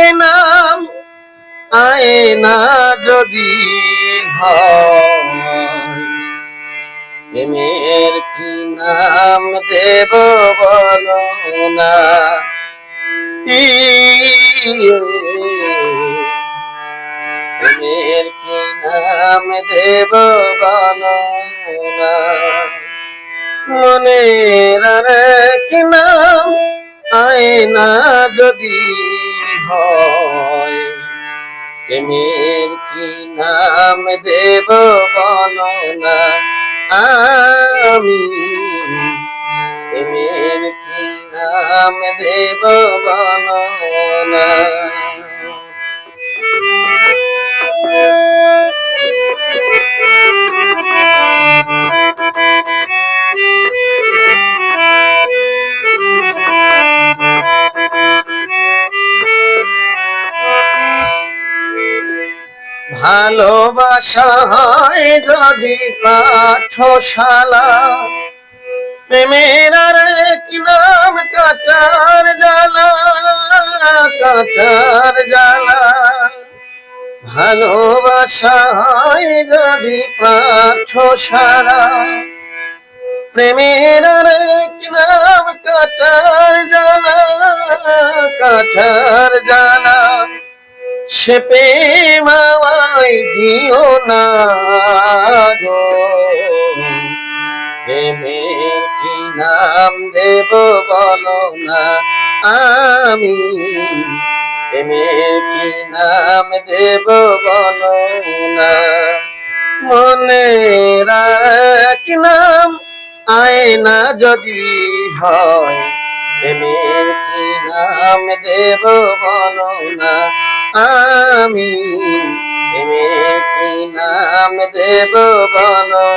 এ নাম আয়না যদি হয়, প্রেমের কি নাম দেব বলো না। প্রেমের কি নাম দেব বলো না। মনের আর কি নাম আয়না যদি হয়, প্রেমের কি নাম দেব বলো না। আমি প্রেমের কি নাম দেব বলো না। ভালোবাসা হয় যদি পাঠশালা, প্রেমের আর কি নাম কাটার জ্বালা, কাটার জ্বালা। ভালোবাসা হয় যদি পাঠশালা, প্রেমের আর কি নাম কাটার জ্বালা, কাটার জ্বালা। সে প্রেম আমায় দিও না গো, প্রেমের কি নাম দেব বলো না। আমি প্রেমের কি নাম দেব বলো না। মনের কি নাম আয়না যদি হয়, প্রেমের কি নাম দেব বলো না। আমি প্রেমের কি নাম দেব বলো